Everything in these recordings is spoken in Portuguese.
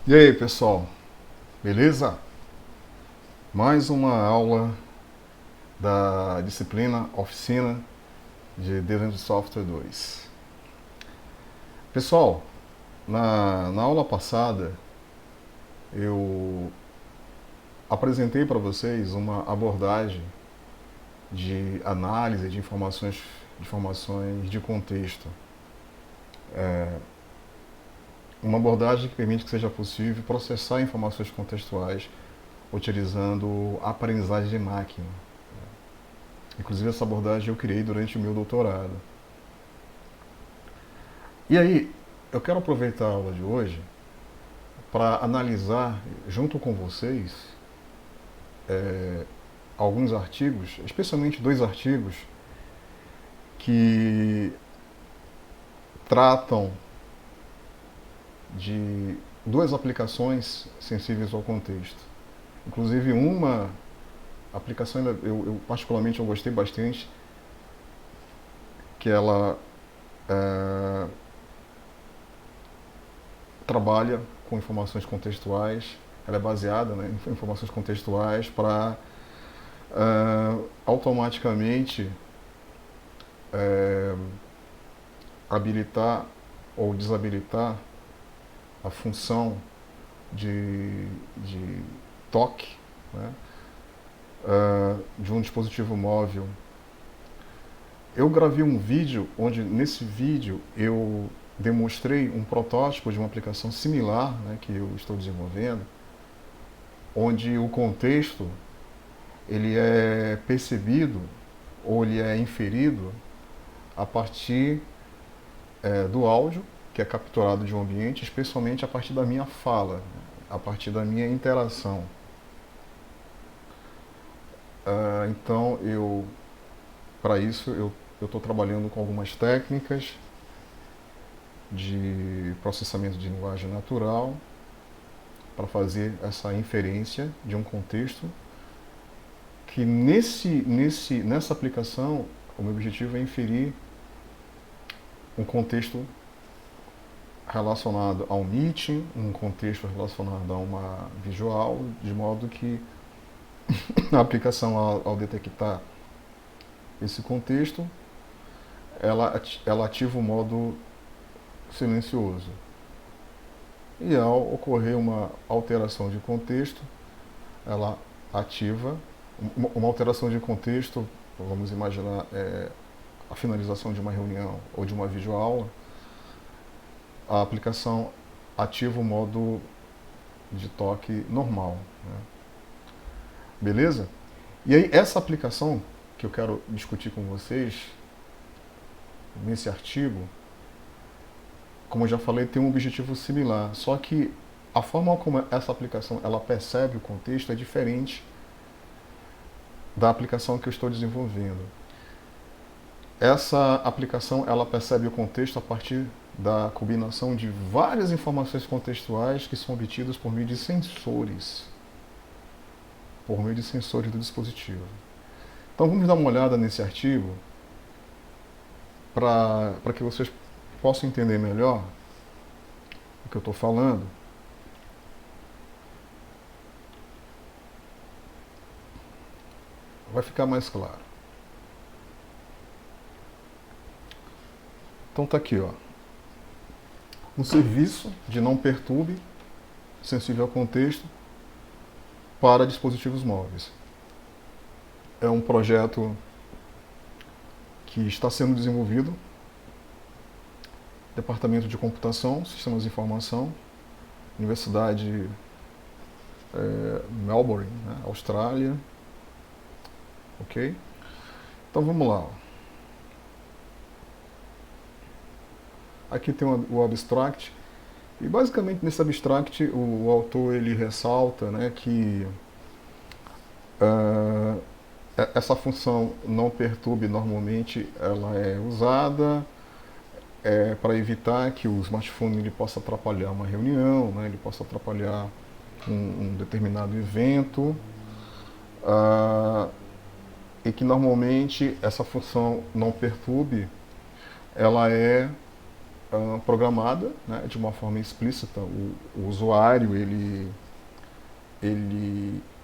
E aí, pessoal, beleza? Mais uma aula da disciplina Oficina de Desenho de Software 2. Pessoal, na aula passada eu apresentei para vocês uma abordagem de análise de informações de contexto. Uma abordagem que permite que seja possível processar informações contextuais utilizando a aprendizagem de máquina. Inclusive essa abordagem eu criei durante o meu doutorado. E aí, eu quero aproveitar a aula de hoje para analisar, junto com vocês, alguns artigos, especialmente dois artigos, que tratam de duas aplicações sensíveis ao contexto. Inclusive uma aplicação, eu particularmente eu gostei bastante, que ela trabalha com informações contextuais, ela é baseada, né, em informações contextuais para automaticamente habilitar ou desabilitar a função de toque, né, de um dispositivo móvel. Eu gravei um vídeo onde nesse vídeo eu demonstrei um protótipo de uma aplicação similar, né, que eu estou desenvolvendo, onde o contexto ele é percebido ou ele é inferido a partir do áudio que é capturado de um ambiente, especialmente a partir da minha fala, a partir da minha interação. Então, para isso, eu estou trabalhando com algumas técnicas de processamento de linguagem natural para fazer essa inferência de um contexto que nessa aplicação o meu objetivo é inferir um contexto relacionado a um meeting, um contexto relacionado a uma visual, de modo que a aplicação, ao detectar esse contexto, ela ativa o modo silencioso. E ao ocorrer uma alteração de contexto, ela ativa uma alteração de contexto, vamos imaginar a finalização de uma reunião ou de uma videoaula, a aplicação ativa o modo de toque normal. Né? Beleza? E aí essa aplicação que eu quero discutir com vocês nesse artigo, como eu já falei, tem um objetivo similar, só que a forma como essa aplicação ela percebe o contexto é diferente da aplicação que eu estou desenvolvendo. Essa aplicação ela percebe o contexto a partir da combinação de várias informações contextuais que são obtidas por meio de sensores, do dispositivo. Então vamos dar uma olhada nesse artigo para que vocês possam entender melhor o que eu estou falando. Vai ficar mais claro. Então tá aqui, ó. Um serviço de não perturbe, sensível ao contexto, para dispositivos móveis. É um projeto que está sendo desenvolvido Departamento de Computação, Sistemas de Informação, Universidade Melbourne, né, Austrália. Ok? Então vamos lá. Aqui tem o abstract. E basicamente nesse abstract o autor ele ressalta, né, que essa função não perturbe normalmente ela é usada para evitar que o smartphone ele possa atrapalhar uma reunião, né, ele possa atrapalhar um determinado evento, e que normalmente essa função não perturbe ela é programada, né, de uma forma explícita. O usuário ele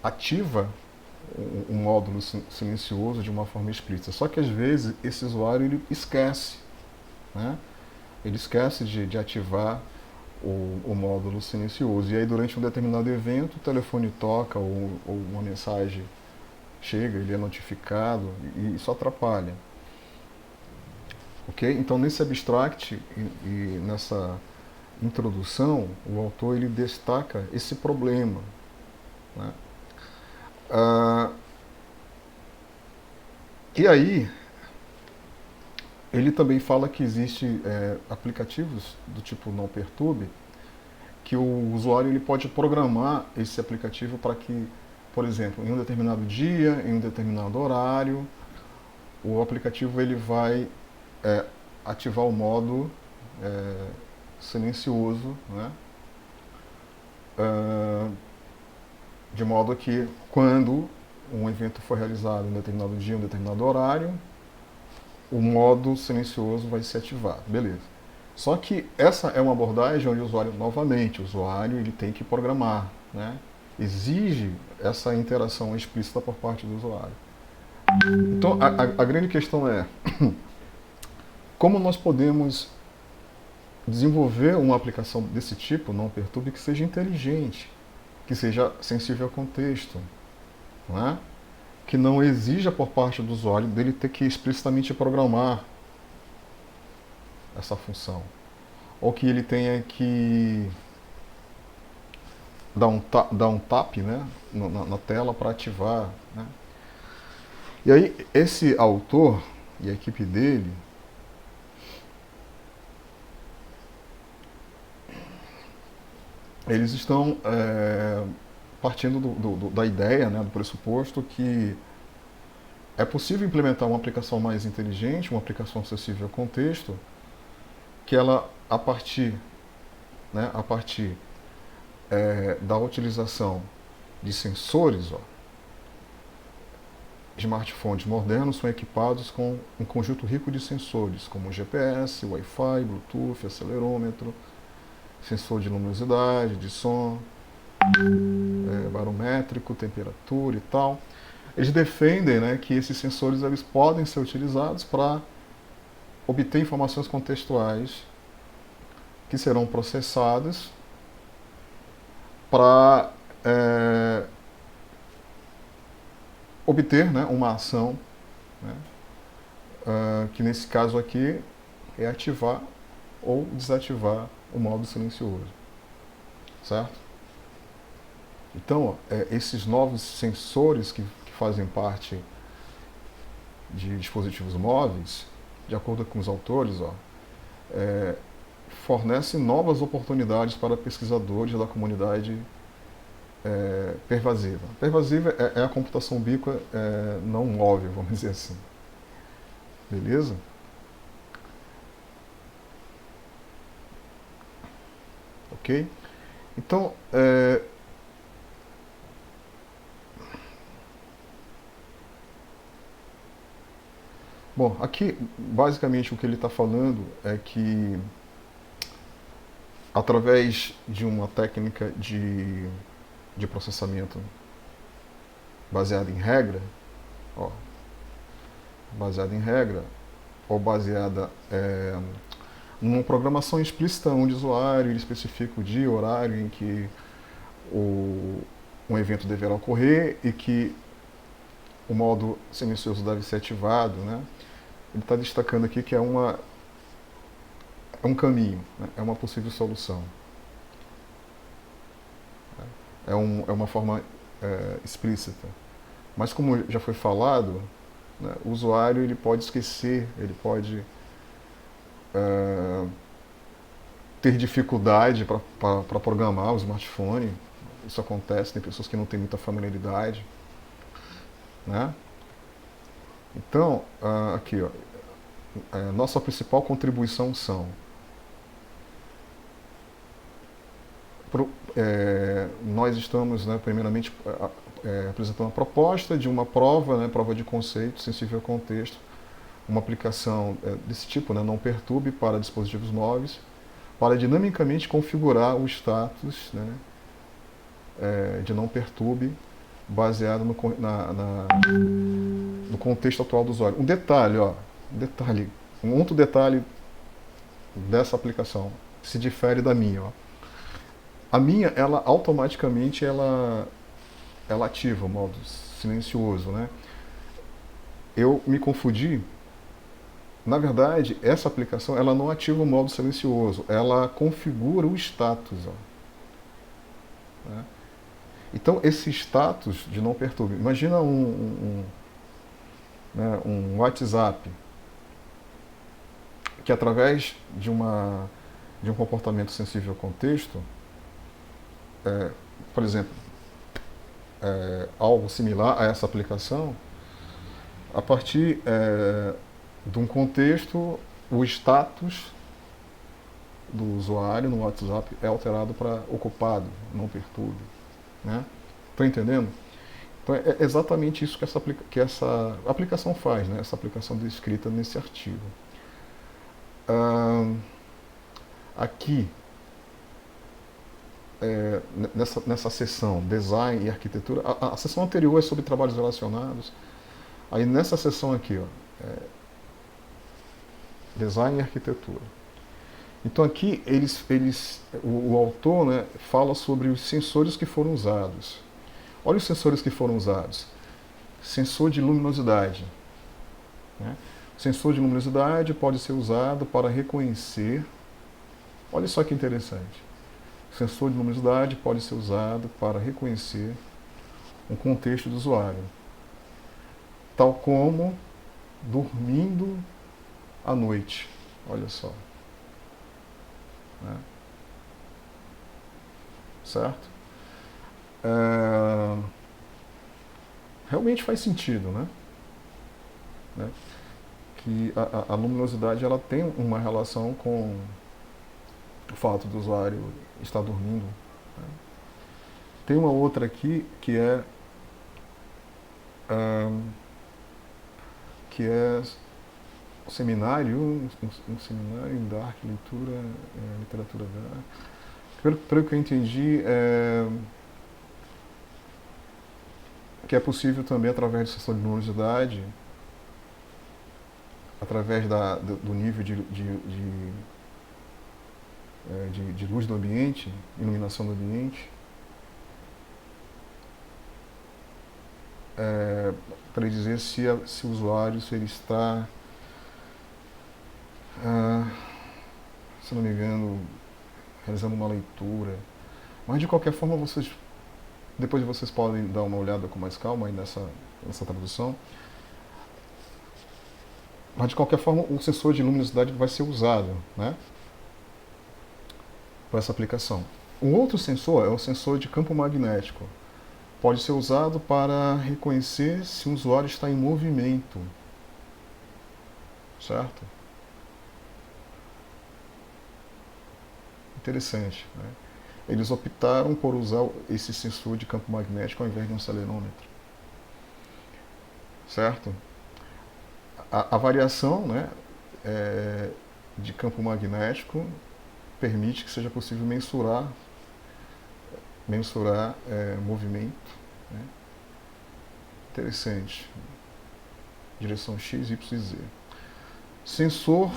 ativa o módulo silencioso de uma forma explícita. Só que às vezes esse usuário ele esquece, né? Ele esquece de ativar o módulo silencioso. E aí durante um determinado evento o telefone toca ou uma mensagem chega, ele é notificado e isso atrapalha. Ok? Então nesse abstract e nessa introdução, o autor ele destaca esse problema, né? E aí ele também fala que existe aplicativos do tipo não perturbe, que o usuário ele pode programar esse aplicativo para que, por exemplo, em um determinado dia, em um determinado horário, o aplicativo ele vai ativar o modo silencioso, né? De modo que quando um evento for realizado em um determinado dia, em um determinado horário, o modo silencioso vai ser ativado, beleza. Só que essa é uma abordagem onde o usuário ele tem que programar, né? Exige essa interação explícita por parte do usuário. Então, a grande questão é como nós podemos desenvolver uma aplicação desse tipo, não perturbe, que seja inteligente, que seja sensível ao contexto, não é? Que não exija por parte do usuário dele ter que explicitamente programar essa função, ou que ele tenha que dar um tap, né, na tela para ativar, né? E aí esse autor e a equipe dele eles estão partindo da ideia, né, do pressuposto que é possível implementar uma aplicação mais inteligente, uma aplicação acessível ao contexto, que ela, a partir da utilização de sensores, smartphones modernos são equipados com um conjunto rico de sensores, como GPS, Wi-Fi, Bluetooth, acelerômetro, sensor de luminosidade, de som, barométrico, temperatura e tal. Eles defendem, né, que esses sensores eles podem ser utilizados para obter informações contextuais que serão processadas para obter, né, uma ação, né, que nesse caso aqui é ativar ou desativar o modo silencioso, certo? Então, esses novos sensores que fazem parte de dispositivos móveis, de acordo com os autores, fornecem novas oportunidades para pesquisadores da comunidade pervasiva. Pervasiva é a computação ubíqua não móvel, vamos dizer assim. Beleza? Ok? Então, bom, aqui basicamente o que ele está falando é que através de uma técnica de processamento baseada em regra, ou baseada numa programação explícita onde o usuário ele especifica o dia, o horário em que um evento deverá ocorrer e que o modo silencioso deve ser ativado, né? Ele está destacando aqui que é um caminho, né? É uma possível solução. É uma forma explícita. Mas como já foi falado, né, o usuário ele pode esquecer, ele pode ter dificuldade para programar o smartphone. Isso acontece, tem pessoas que não têm muita familiaridade, né? Então, aqui, nossa principal contribuição são nós estamos, né, primeiramente, apresentando uma proposta de uma prova, né, prova de conceito, sensível ao contexto, uma aplicação desse tipo, né, não perturbe, para dispositivos móveis, para dinamicamente configurar o status, né, de não perturbe, baseado no contexto atual do usuário. Um outro detalhe dessa aplicação se difere da minha. Ó. A minha, ela automaticamente ela ativa o modo silencioso, né? Eu me confundi. Na verdade, essa aplicação ela não ativa o modo silencioso, ela configura o status. Ó, né? Então, esse status de não perturbe. Imagina né, um WhatsApp que, através de um comportamento sensível ao contexto, por exemplo, algo similar a essa aplicação, a partir de um contexto, o status do usuário no WhatsApp é alterado para ocupado, não perturbe. Né? Estão entendendo? Então é exatamente isso que essa aplicação faz, né? Essa aplicação descrita nesse artigo. Aqui, nessa seção Design e Arquitetura, a seção anterior é sobre trabalhos relacionados. Aí nessa seção aqui, ó, Design e Arquitetura. Então aqui o autor, né, fala sobre os sensores que foram usados. Olha os sensores que foram usados. Sensor de luminosidade. Né? O sensor de luminosidade pode ser usado para reconhecer. Olha só que interessante. O sensor de luminosidade pode ser usado para reconhecer um contexto do usuário, tal como dormindo à noite. Olha só. Né? Certo? Realmente faz sentido, né? Que a luminosidade ela tem uma relação com o fato do usuário estar dormindo. Né? Tem uma outra aqui que é um seminário em Dark, leitura, literatura Dark. Pelo que eu entendi, que é possível também, através do sensor de luminosidade, através do nível de luz do ambiente, iluminação do ambiente, para dizer se o usuário se ele está, se não me engano, realizando uma leitura. Mas de qualquer forma, depois vocês podem dar uma olhada com mais calma aí nessa tradução. Mas de qualquer forma, o sensor de luminosidade vai ser usado, né, para essa aplicação. Um outro sensor é o sensor de campo magnético. Pode ser usado para reconhecer se o usuário está em movimento. Certo? Interessante. Né? Eles optaram por usar esse sensor de campo magnético ao invés de um acelerômetro. Certo? A variação, né, de campo magnético permite que seja possível mensurar movimento. Né? Interessante. Direção X, Y, Z. Sensor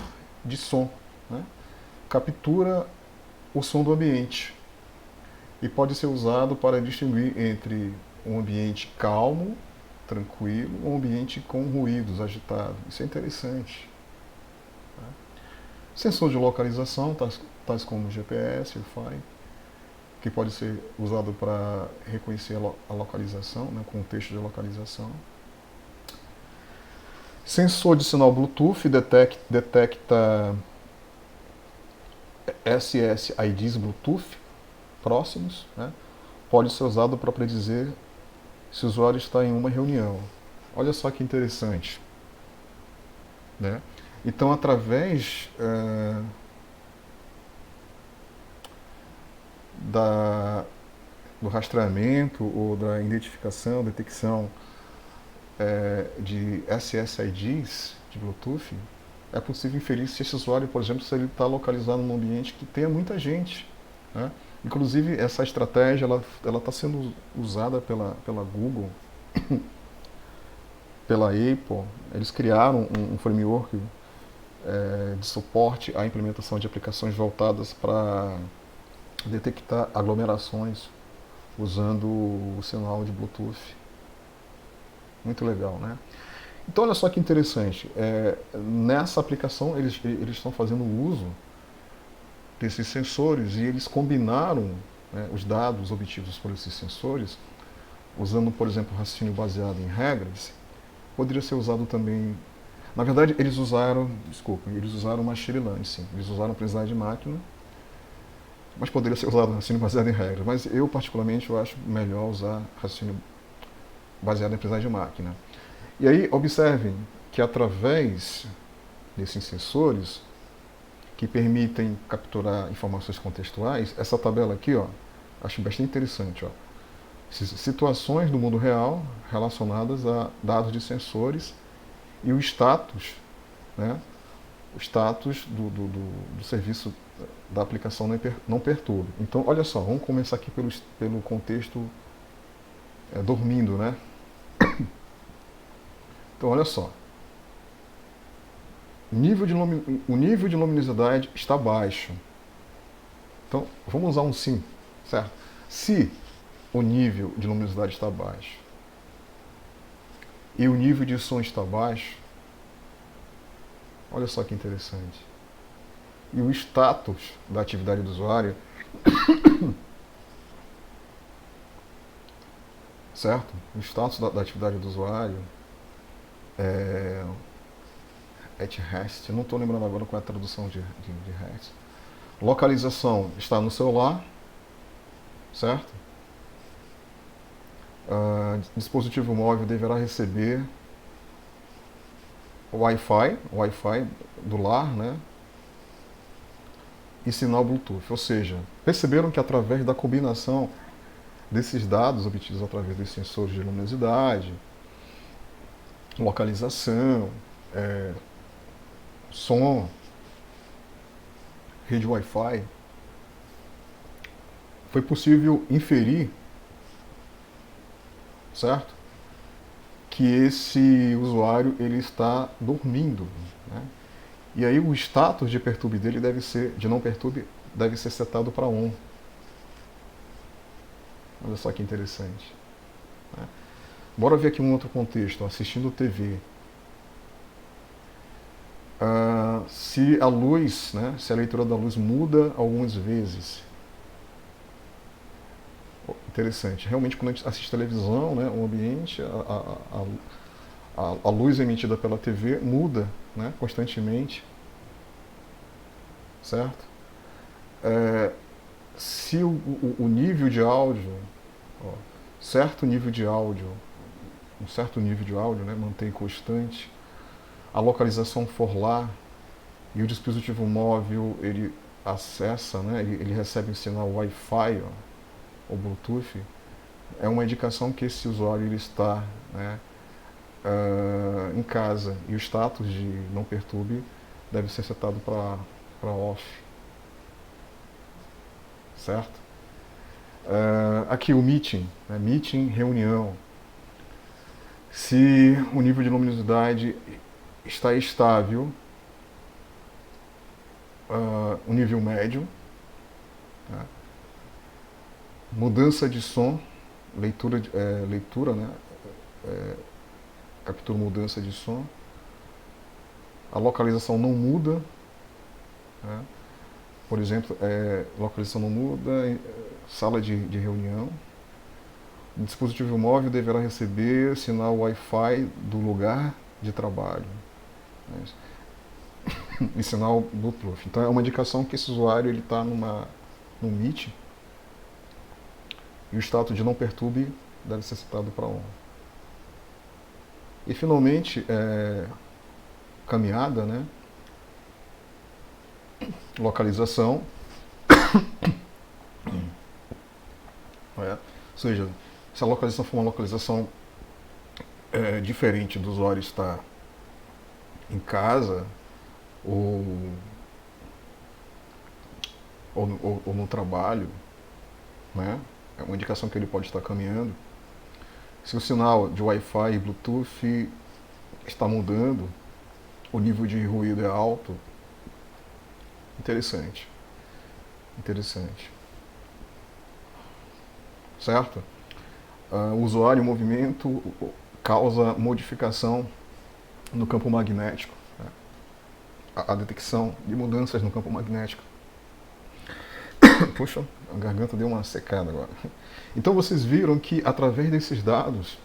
de som. Né? Captura o som do ambiente e pode ser usado para distinguir entre um ambiente calmo, tranquilo, um ambiente com ruídos, agitado. Isso é interessante. Né? Sensor de localização, tais como GPS, Wi-Fi, que pode ser usado para reconhecer a localização, né, o contexto de localização. Sensor de sinal Bluetooth detecta SSIDs Bluetooth próximos. Né, pode ser usado para predizer se o usuário está em uma reunião. Olha só que interessante. Né? Então, através do rastreamento ou da identificação, detecção de SSIDs de Bluetooth, é possível inferir se esse usuário, por exemplo, se ele está localizado num ambiente que tenha muita gente, né? Inclusive, essa estratégia ela está sendo usada pela Google, pela Apple. Eles criaram um framework de suporte à implementação de aplicações voltadas para detectar aglomerações usando o sinal de Bluetooth. Muito legal, né? Então, olha só que interessante. Nessa aplicação, eles estão fazendo uso desses sensores e eles combinaram, né, os dados obtidos por esses sensores, usando, por exemplo, raciocínio baseado em regras. Poderia ser usado também. Na verdade, eles usaram machine learning, sim. Eles usaram aprendizagem de máquina, mas poderia ser usado raciocínio baseado em regras. Mas eu, particularmente, eu acho melhor usar raciocínio baseado em aprendizagem de máquina. E aí, observem que através desses sensores, que permitem capturar informações contextuais, essa tabela aqui, ó, acho bastante interessante, ó. Situações do mundo real relacionadas a dados de sensores e o status, né, o status do serviço da aplicação não perturbe. Então, olha só, vamos começar aqui pelo contexto dormindo, né? Então, olha só. O nível de luminosidade está baixo. Então, vamos usar um sim, certo? Se o nível de luminosidade está baixo e o nível de som está baixo, olha só que interessante. E o status da atividade do usuário, certo? O status da atividade do usuário at rest, não estou lembrando agora qual é a tradução de rest. Localização está no celular, certo? Dispositivo móvel deverá receber Wi-Fi do lar, né? E sinal Bluetooth. Ou seja, perceberam que através da combinação desses dados obtidos através dos sensores de luminosidade, localização, som, rede Wi-Fi, foi possível inferir, certo? Que esse usuário ele está dormindo, né? E aí o status de perturbe dele de não perturbe deve ser setado para on. Olha só que interessante, né? Bora ver aqui um outro contexto, assistindo TV. Se a luz, né, se a leitura da luz muda algumas vezes. Interessante. Realmente, quando a gente assiste televisão, né, o ambiente, a luz emitida pela TV muda, né, constantemente. Certo? Se o nível de áudio, ó, um certo nível de áudio, né, mantém constante, a localização for lá e o dispositivo móvel ele acessa, né, ele recebe um sinal Wi-Fi, ó, ou Bluetooth, é uma indicação que esse usuário ele está, né, em casa e o status de não perturbe deve ser setado para off, certo? Aqui o meeting, né, meeting, reunião. Se o nível de luminosidade está estável, um nível médio, tá? Mudança de som, leitura, né? Captura mudança de som. A localização não muda, né? Por exemplo, localização não muda, sala de reunião. O dispositivo móvel deverá receber sinal Wi-Fi do lugar de trabalho, né? E sinal Bluetooth. Então é uma indicação que esse usuário ele está num meet e o status de não perturbe deve ser setado para on. E finalmente, caminhada, né? Localização. Ou seja, se a localização for uma localização é diferente do usuário estar em casa ou, ou no trabalho, né? É uma indicação que ele pode estar caminhando. Se o sinal de Wi-Fi e Bluetooth está mudando, o nível de ruído é alto, interessante, interessante, certo? O usuário em movimento causa modificação no campo magnético, né? A detecção de mudanças no campo magnético. Puxa, a garganta deu uma secada agora. Então vocês viram que através desses dados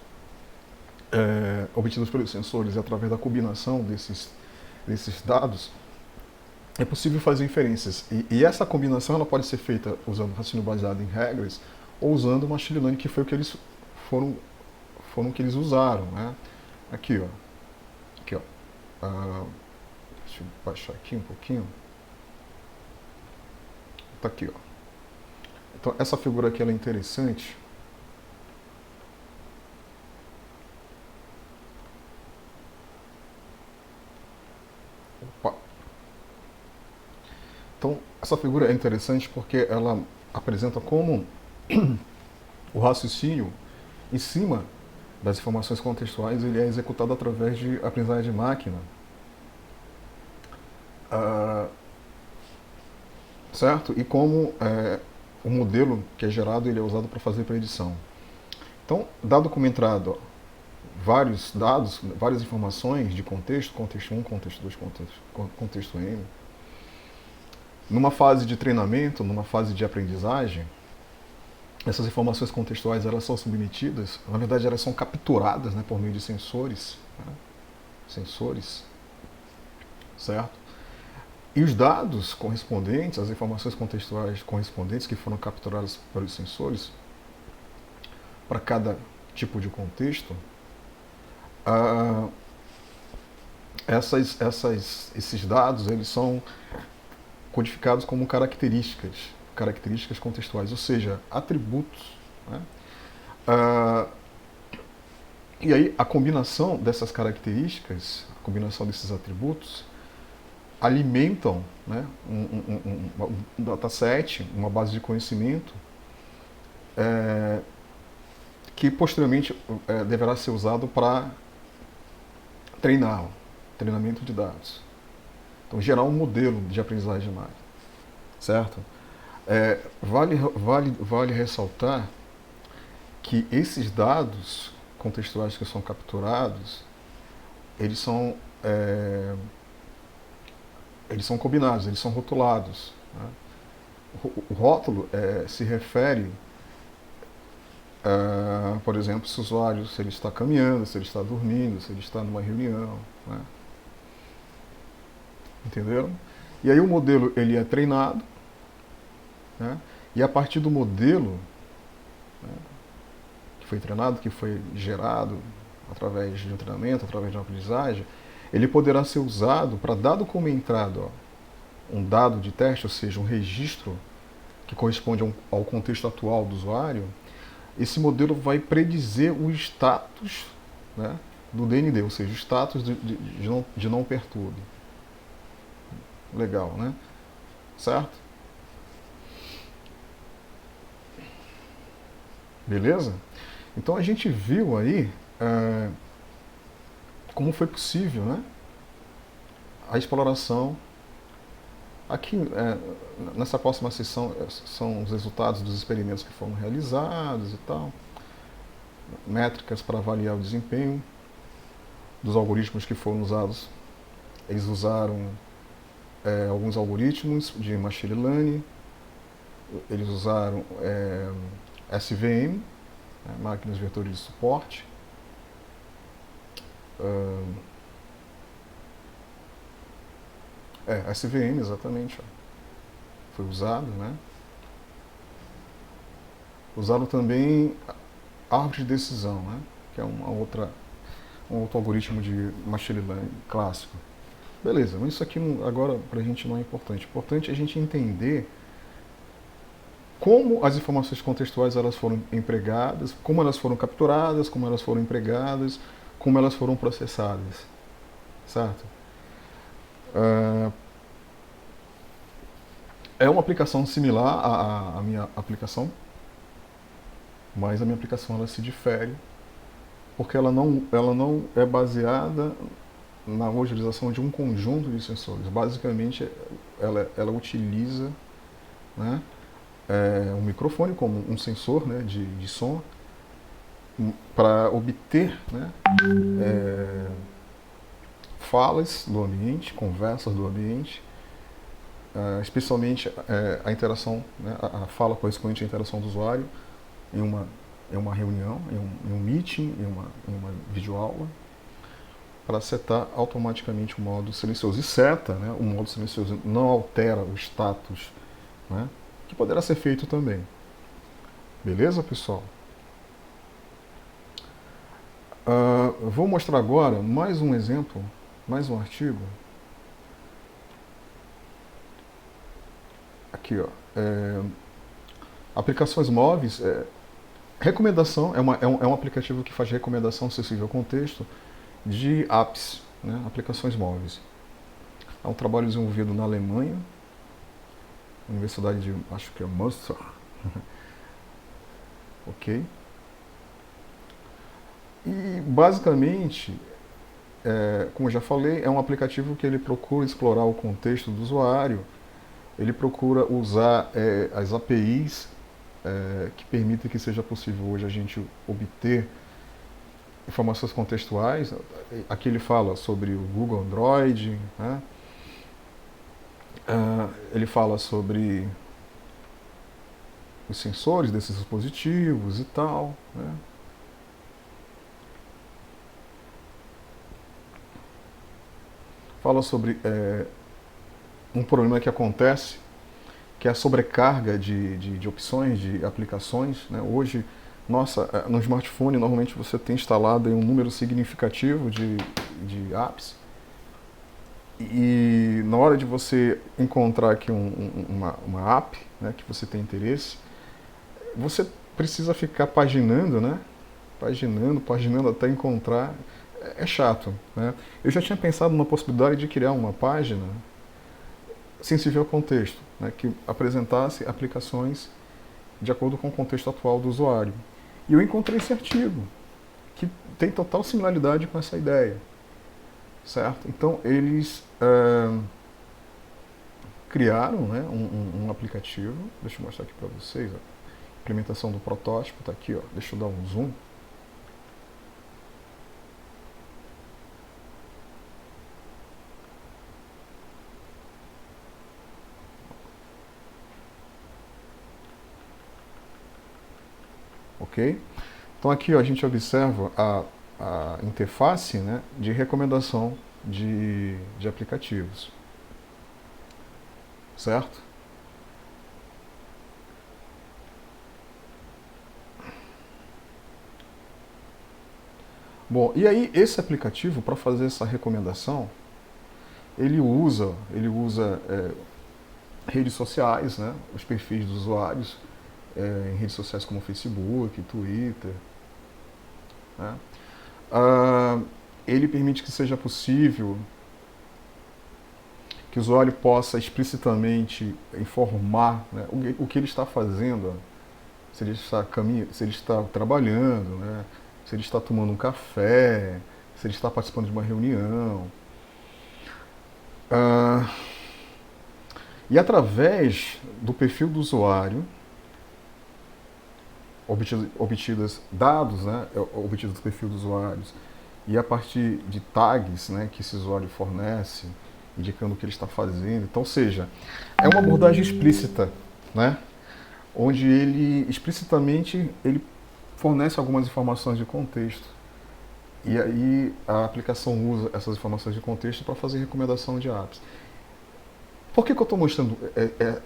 obtidos pelos sensores e através da combinação desses dados, é possível fazer inferências. E essa combinação ela pode ser feita usando raciocínio baseado em regras ou usando machine learning, que foi o que eles foram que eles usaram, né? Aqui, ó. Aqui, ó. Deixa eu baixar aqui um pouquinho. Tá aqui, ó. Então essa figura aqui ela é interessante. Opa. Então essa figura é interessante porque ela apresenta como o raciocínio em cima das informações contextuais ele é executado através de aprendizagem de máquina. Certo? E como o modelo que é gerado ele é usado para fazer predição. Então, dado como entrada vários dados, várias informações de contexto, contexto 1, contexto 2, contexto N, numa fase de treinamento, numa fase de aprendizagem, essas informações contextuais elas são submetidas, na verdade elas são capturadas, né, por meio de sensores, né, sensores, certo? E os dados correspondentes, as informações contextuais correspondentes que foram capturadas pelos sensores, para cada tipo de contexto, esses dados eles são codificados como características contextuais, ou seja, atributos, né? E aí a combinação dessas características, a combinação desses atributos, alimentam, né, um dataset, uma base de conhecimento que posteriormente deverá ser usado para treinamento de dados. Então, gerar um modelo de aprendizagem de máquina, certo? Vale ressaltar que esses dados contextuais que são capturados, eles são combinados, eles são rotulados, né? O rótulo se refere, por exemplo, se o usuário se ele está caminhando, se ele está dormindo, se ele está numa reunião, né? Entenderam? E aí o modelo ele é treinado, né? E a partir do modelo, né, que foi treinado, que foi gerado através de um treinamento, através de uma aprendizagem, ele poderá ser usado para, dado como entrada, um dado de teste, ou seja, um registro que corresponde ao contexto atual do usuário, esse modelo vai predizer o status, né, do DND, ou seja, o status de não perturbe. Legal, né? Certo? Beleza? Então a gente viu aí como foi possível, né, a exploração. Aqui, nessa próxima sessão, são os resultados dos experimentos que foram realizados e tal, métricas para avaliar o desempenho dos algoritmos que foram usados. Eles usaram alguns algoritmos de machine learning, eles usaram SVM, né, máquinas vetores de suporte, SVM exatamente, ó, foi usado, né? Usaram também árvore de decisão, né, que é um outro algoritmo de machine learning clássico. Beleza, mas isso aqui agora para a gente não é importante. O importante é a gente entender como as informações contextuais elas foram empregadas, como elas foram capturadas, como elas foram empregadas, como elas foram processadas, certo? É, é uma aplicação similar à minha aplicação, mas a minha aplicação ela se difere porque ela não é baseada na utilização de um conjunto de sensores. Basicamente, ela utiliza, né, um microfone como um sensor, né, de som para obter, né, falas do ambiente, conversas do ambiente, especialmente a interação, né, a fala correspondente à interação do usuário em uma reunião, em um meeting, em uma videoaula, para setar automaticamente o modo silencioso. E seta, né, o modo silencioso, não altera o status, né, que poderá ser feito também. Beleza, pessoal? Vou mostrar agora mais um exemplo, mais um artigo. Aqui, ó. Aplicações móveis. Recomendação é um aplicativo que faz recomendação acessível ao contexto de apps, né, aplicações móveis. É um trabalho desenvolvido na Alemanha, Universidade de, acho que é Münster, ok? E basicamente, como eu já falei, é um aplicativo que ele procura explorar o contexto do usuário, ele procura usar as APIs que permitem que seja possível hoje a gente obter informações contextuais. Aqui ele fala sobre o Google Android, né? Ele fala sobre os sensores desses dispositivos e tal, né? Fala sobre um problema que acontece, que é a sobrecarga de opções, de aplicações, né? Hoje, no smartphone, normalmente você tem instalado um número significativo de apps, e na hora de você encontrar aqui uma app, né, que você tem interesse, você precisa ficar paginando, né? Paginando até encontrar. É chato, né? Eu já tinha pensado na possibilidade de criar uma página sensível ao contexto, né, que apresentasse aplicações de acordo com o contexto atual do usuário. E eu encontrei esse artigo, que tem total similaridade com essa ideia, certo? Então, eles criaram, né, um aplicativo, deixa eu mostrar aqui para vocês, ó. A implementação do protótipo está aqui, ó. Deixa eu dar um zoom. Ok? Então aqui, ó, a gente observa a interface, né, de recomendação de aplicativos, certo? Bom, e aí esse aplicativo, para fazer essa recomendação, ele usa redes sociais, né, os perfis dos usuários, em redes sociais como Facebook, Twitter, né? Ele permite que seja possível que o usuário possa explicitamente informar, né, o que ele está fazendo, se ele está se ele está trabalhando, né, se ele está tomando um café, se ele está participando de uma reunião. E através do perfil do usuário, obtidos dados, né, obtidos do perfil dos usuários, e a partir de tags, né, que esse usuário fornece, indicando o que ele está fazendo. Então, ou seja, é uma abordagem explícita, né, onde ele explicitamente ele fornece algumas informações de contexto. E aí a aplicação usa essas informações de contexto para fazer recomendação de apps. Por que eu estou mostrando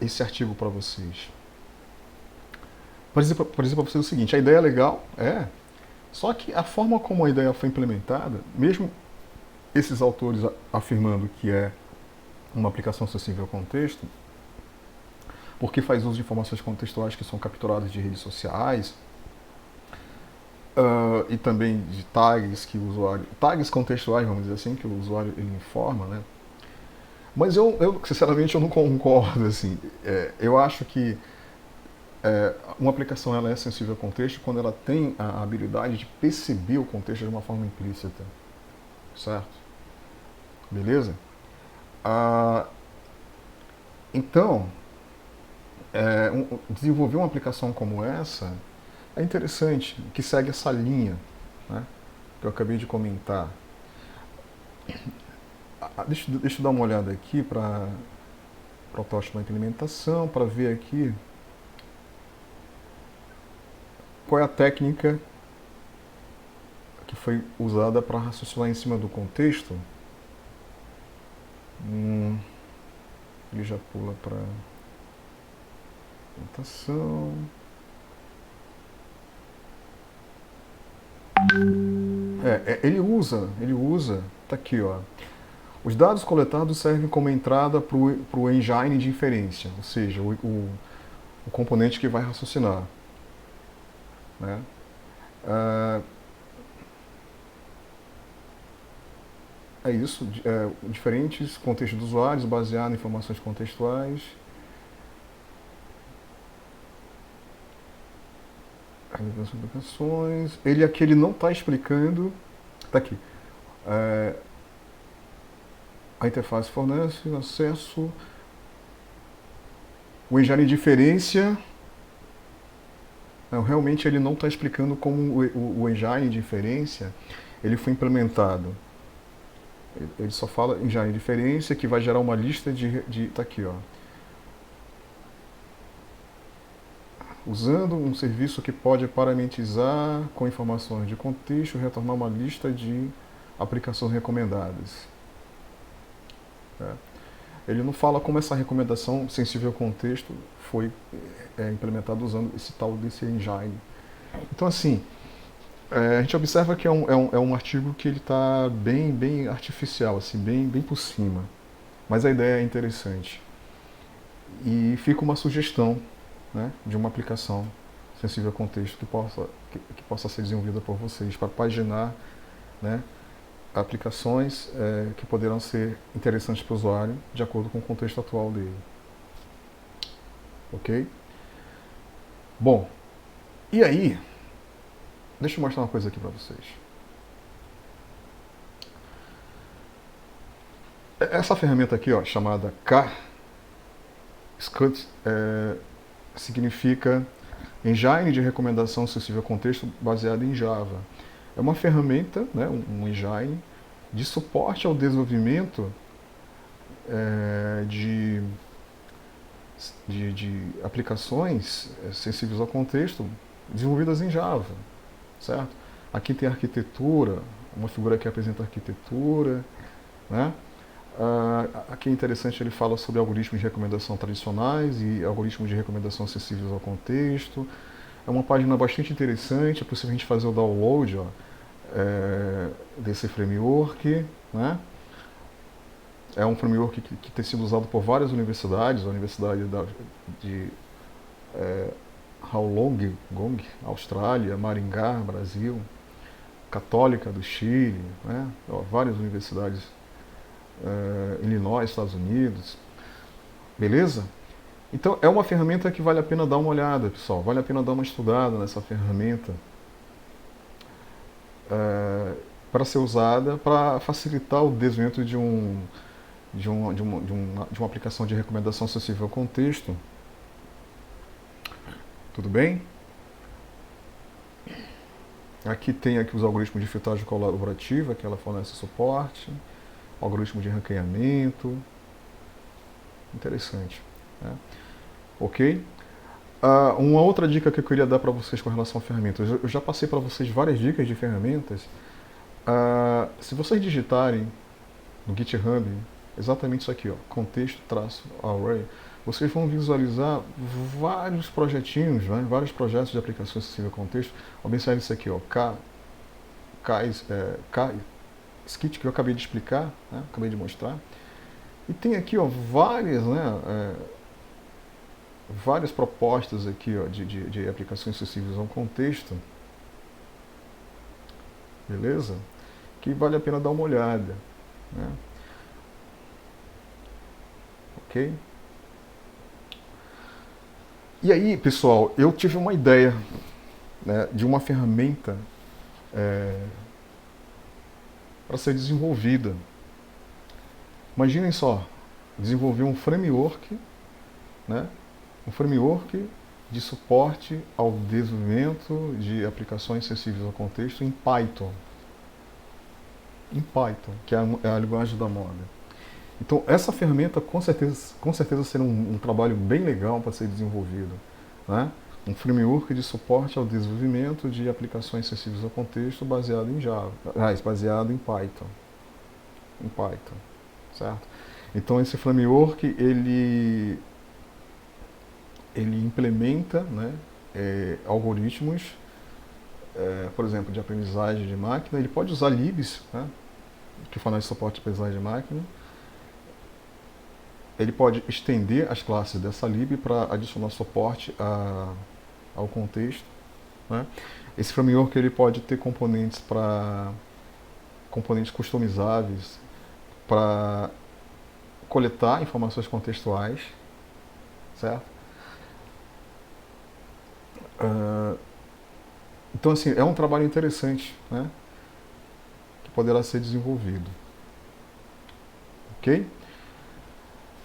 esse artigo para vocês? Para dizer para vocês o seguinte, a ideia é legal, só que a forma como a ideia foi implementada, mesmo esses autores afirmando que é uma aplicação acessível ao contexto, porque faz uso de informações contextuais que são capturadas de redes sociais, E também de tags que o usuário, tags contextuais, vamos dizer assim, que o usuário ele informa, né? Mas sinceramente, eu não concordo, assim. Eu acho que uma aplicação ela é sensível ao contexto quando ela tem a habilidade de perceber o contexto de uma forma implícita, certo? Beleza? Ah, então, desenvolver uma aplicação como essa é interessante, que segue essa linha, né, que eu acabei de comentar. Deixa eu dar uma olhada aqui para o protótipo da implementação, para ver aqui qual é a técnica que foi usada para raciocinar em cima do contexto. Ele já pula para implementação. Ele usa, tá aqui, ó. Os dados coletados servem como entrada para o engine de inferência, ou seja, o componente que vai raciocinar. Né? É isso, diferentes contextos dos usuários, baseado em informações contextuais. Aplicações. Ele aqui ele não está explicando. Está aqui. A interface fornece acesso. O engine de inferência. Não, realmente ele não está explicando como o engine de inferência ele foi implementado. Ele só fala engine de inferência que vai gerar uma lista de tá aqui, ó. Usando um serviço que pode parametrizar com informações de contexto, retornar uma lista de aplicações recomendadas. Ele não fala como essa recomendação sensível ao contexto foi implementada usando esse tal desse engine. Então, assim, a gente observa que é um artigo que ele está bem artificial, assim, bem por cima. Mas a ideia é interessante. E fica uma sugestão, né, de uma aplicação sensível ao contexto que possa ser desenvolvida por vocês para paginar, né, aplicações que poderão ser interessantes para o usuário de acordo com o contexto atual dele. Ok? Bom, e aí, deixa eu mostrar uma coisa aqui para vocês. Essa ferramenta aqui, ó, chamada Scut, significa Engine de Recomendação Sensível ao Contexto baseado em Java. É uma ferramenta, né, um engine, de suporte ao desenvolvimento de aplicações sensíveis ao contexto desenvolvidas em Java, certo? Aqui tem arquitetura, uma figura que apresenta arquitetura, né? Aqui é interessante, ele fala sobre algoritmos de recomendação tradicionais e algoritmos de recomendação sensíveis ao contexto. É uma página bastante interessante, é possível a gente fazer o download, ó, desse framework, né? É um framework que tem sido usado por várias universidades, a Universidade de Wollongong, Austrália, Maringá, Brasil, Católica do Chile, né? Várias universidades, Illinois, Estados Unidos, beleza? Então é uma ferramenta que vale a pena dar uma olhada, pessoal, vale a pena dar uma estudada nessa ferramenta para ser usada para facilitar o desenvolvimento de uma aplicação de recomendação sensível ao contexto. Tudo bem? Aqui tem aqui os algoritmos de filtragem colaborativa, que ela fornece suporte, algoritmo de ranqueamento. Interessante. Né? Ok? Uma outra dica que eu queria dar para vocês com relação a ferramentas. Eu já passei para vocês várias dicas de ferramentas. Se vocês digitarem no GitHub exatamente isso aqui, ó, contexto-array, vocês vão visualizar vários projetinhos, né, vários projetos de aplicações sensível ao contexto. Observe isso aqui, ó, Skit, que eu acabei de explicar, né, acabei de mostrar. E tem aqui, ó, várias propostas aqui, ó, de aplicações sensíveis ao contexto. beleza? Que vale a pena dar uma olhada, né? Ok? E aí, pessoal, eu tive uma ideia, né, de uma ferramenta para ser desenvolvida. Imaginem só, desenvolver um framework, né, um framework de suporte ao desenvolvimento de aplicações sensíveis ao contexto em Python. Em Python, que é a linguagem da moda. Então, essa ferramenta com certeza será um trabalho bem legal para ser desenvolvido, né? Um framework de suporte ao desenvolvimento de aplicações sensíveis ao contexto baseado em Java, baseado em Python, certo? Então, esse framework ele implementa, né, algoritmos, por exemplo, de aprendizagem de máquina. Ele pode usar libs, né, que fornece suporte de aprendizagem de máquina. Ele pode estender as classes dessa lib para adicionar suporte ao contexto, né? Esse framework ele pode ter componentes customizáveis para coletar informações contextuais, certo? Então, assim, é um trabalho interessante, né, que poderá ser desenvolvido. Ok?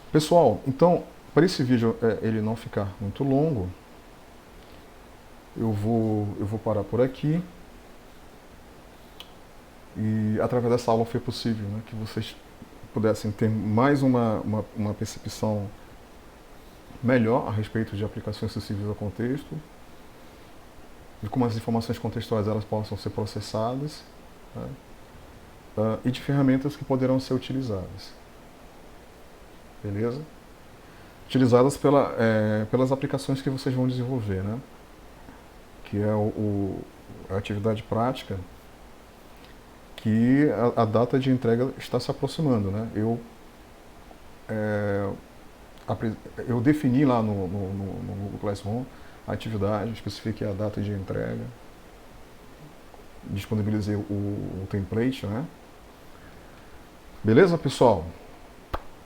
Pessoal, então, para esse vídeo ele não ficar muito longo, eu vou parar por aqui. E através dessa aula foi possível, né, que vocês pudessem ter mais uma percepção melhor a respeito de aplicações sensíveis ao contexto, de como as informações contextuais elas possam ser processadas, né, e de ferramentas que poderão ser utilizadas. Beleza? Utilizadas pelas aplicações que vocês vão desenvolver, né? Que é a atividade prática, que a data de entrega está se aproximando, né? Eu defini lá no Google Classroom a atividade, especifiquei a data de entrega, disponibilizei o template, né? Beleza, pessoal?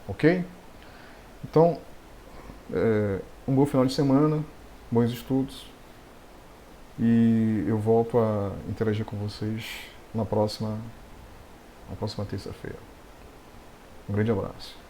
Ok? Então, um bom final de semana, bons estudos, e eu volto a interagir com vocês na próxima terça-feira. Um grande abraço.